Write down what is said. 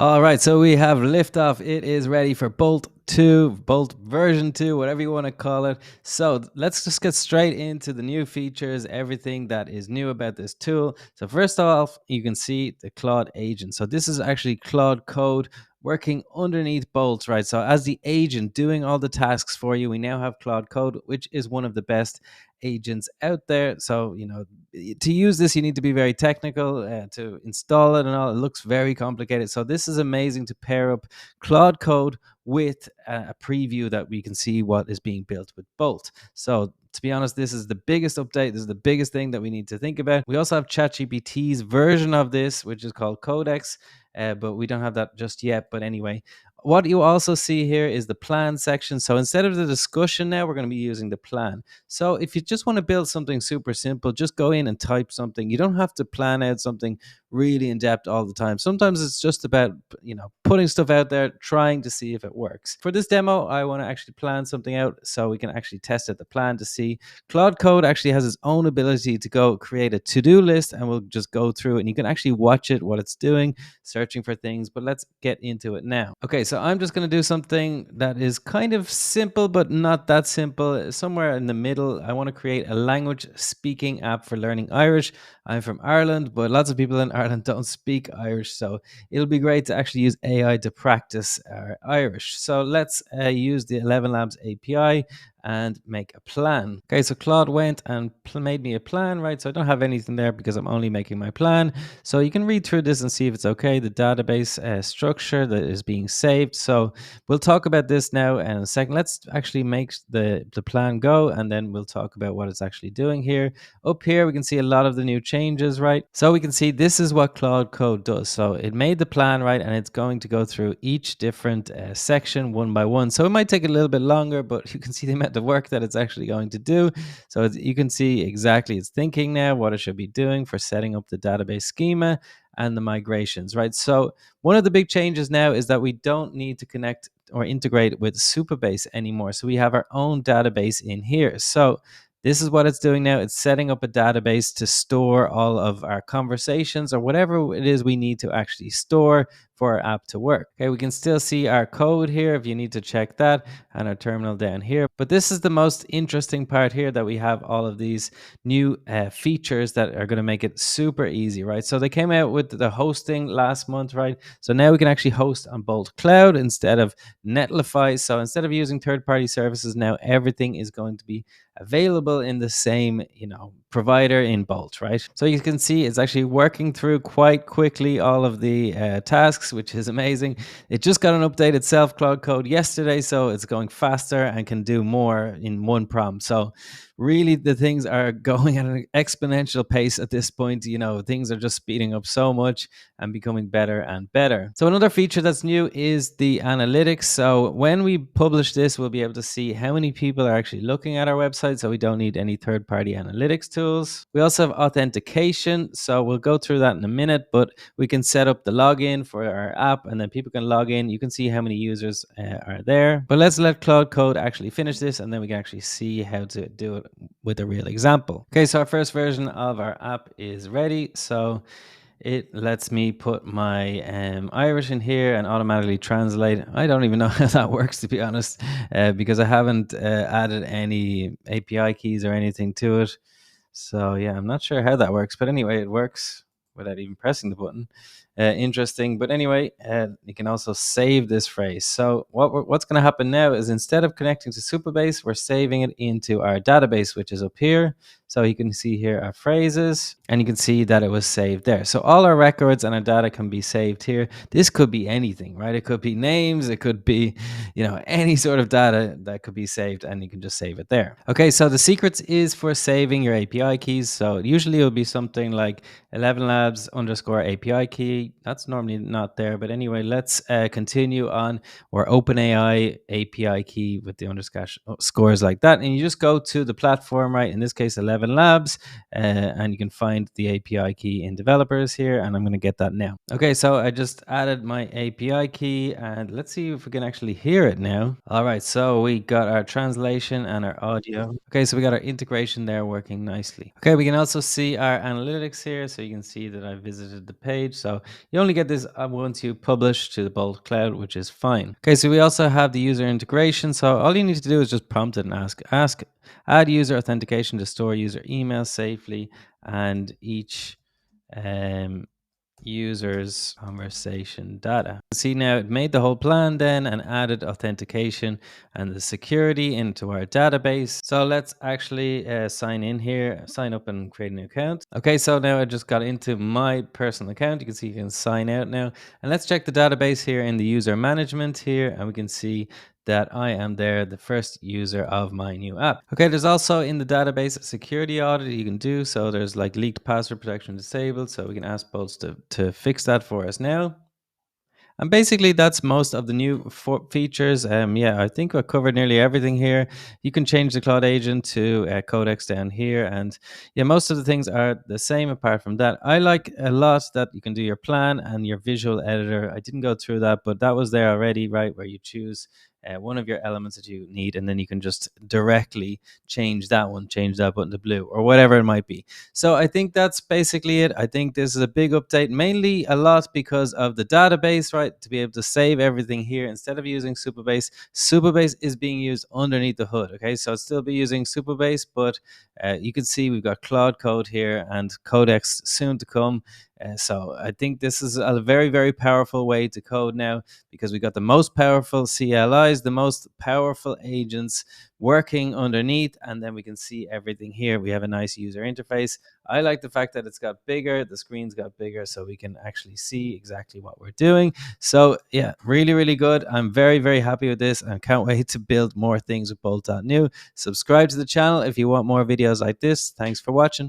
All right, so we have liftoff. It is ready for Bolt 2, Bolt version 2, whatever you want to call it. So let's just get straight into the new features, everything that is new about this tool. So first off, you can see the Claude agent. So this is actually Claude code working underneath Bolt, right? So as the agent doing all the tasks for you, we now have Claude code, which is one of the best agents out there. So, to use this, you need to be very technical to install it and all. It looks very complicated. So this is amazing to pair up Claude Code with a preview that we can see what is being built with Bolt. So to be honest, this is the biggest update. This is the biggest thing that we need to think about. We also have ChatGPT's version of this, which is called Codex, but we don't have that just yet. But anyway, what you also see here is the plan section. So instead of the discussion now, we're going to be using the plan. So if you just want to build something super simple, just go in and type something. You don't have to plan out something really in depth all the time. Sometimes it's just about, putting stuff out there, trying to see if it works. For this demo, I want to actually plan something out so we can actually test out the plan to see. Claude Code actually has its own ability to go create a to-do list, and we'll just go through it and you can actually watch it, what it's doing, searching for things. But let's get into it now. Okay, so I'm just going to do something that is kind of simple, but not that simple. Somewhere in the middle, I want to create a language speaking app for learning Irish. I'm from Ireland, but lots of people in Ireland don't speak Irish. So it'll be great to actually use AI to practice our Irish. So let's use the ElevenLabs API and make a plan. Okay, so Claude went and made me a plan, right? So I don't have anything there because I'm only making my plan. So you can read through this and see if it's okay. The database structure that is being saved. So we'll talk about this now in a second. Let's actually make the plan go, and then we'll talk about what it's actually doing here. Up here, we can see a lot of the new changes, right? So we can see this is what Claude Code does. So it made the plan, right? And it's going to go through each different section one by one. So it might take a little bit longer, but you can see the amount of work that it's actually going to do. So you can see exactly it's thinking now what it should be doing for setting up the database schema and the migrations, right? So one of the big changes now is that we don't need to connect or integrate with Supabase anymore. So we have our own database in here. So this is what it's doing now. It's setting up a database to store all of our conversations or whatever it is we need to actually store for our app to work. Okay, we can still see our code here if you need to check that, and our terminal down here. But this is the most interesting part here, that we have all of these new features that are going to make it super easy, right? So they came out with the hosting last month, right? So now we can actually host on Bolt Cloud instead of Netlify. So instead of using third-party services, now everything is going to be available in the same, provider in Bolt, right? So you can see it's actually working through quite quickly all of the tasks, which is amazing. It just got an update itself, Cloud Code, yesterday, so it's going faster and can do more in one prompt. So really the things are going at an exponential pace at this point. Things are just speeding up so much and becoming better and better. So another feature that's new is the analytics. So when we publish this, we'll be able to see how many people are actually looking at our website, so we don't need any third-party analytics tools. We also have authentication, so we'll go through that in a minute, but we can set up the login for our app, and then people can log in. You can see how many users are there. But let's let Claude Code actually finish this, and then we can actually see how to do it with a real example. Okay, so our first version of our app is ready. So it lets me put my Irish in here and automatically translate. I don't even know how that works, to be honest, because I haven't added any API keys or anything to it. So yeah, I'm not sure how that works, but anyway, it works without even pressing the button. Interesting, but anyway, you can also save this phrase. So what's going to happen now is, instead of connecting to Supabase, we're saving it into our database, which is up here. So you can see here our phrases, and you can see that it was saved there. So all our records and our data can be saved here. This could be anything, right? It could be names, it could be, any sort of data that could be saved, and you can just save it there. Okay, so the secrets is for saving your API keys. So usually it'll be something like ElevenLabs _ API key. That's normally not there, but anyway, let's continue on. Or OpenAI API key with the underscores like that, and you just go to the platform, right? In this case, ElevenLabs, and you can find the API key in developers here, and I'm going to get that now. Okay, so I just added my API key, and let's see if we can actually hear it now. All right, so we got our translation and our audio. Okay, so we got our integration there working nicely. Okay, we can also see our analytics here, so you can see that I visited the page. So You only get this once you publish to the Bolt cloud, which is fine. Okay, so we also have the user integration. So all you need to do is just prompt it and ask add user authentication to store user email safely, and each um, user's conversation data. See, now it made the whole plan then and added authentication and the security into our database. So let's actually sign in here, sign up and create an account. Okay, so now I just got into my personal account. You can see you can sign out now, and let's check the database here in the user management here, and we can see that I am there, the first user of my new app. Okay, there's also in the database a security audit you can do. So there's like leaked password protection disabled. So we can ask Bolts to fix that for us now. And basically, that's most of the new features. Yeah, I think I covered nearly everything here. You can change the Cloud agent to codecs down here, and yeah, most of the things are the same. Apart from that, I like a lot that you can do your plan and your visual editor. I didn't go through that, but that was there already, right? Where you choose one of your elements that you need, and then you can just directly change that one, change that button to blue, or whatever it might be. So I think that's basically it. I think this is a big update, mainly a lot because of the database, right? To be able to save everything here instead of using Supabase. Supabase is being used underneath the hood. Okay, so it's still be using Supabase, but you can see we've got Claude Code here and Codex soon to come. So I think this is a very, very powerful way to code now, because we got the most powerful CLIs, the most powerful agents working underneath, and then we can see everything here. We have a nice user interface. I like the fact that it's got bigger, the screen's got bigger, so we can actually see exactly what we're doing. So yeah, really, really good. I'm very, very happy with this and can't wait to build more things with Bolt.new. Subscribe to the channel if you want more videos like this. Thanks for watching.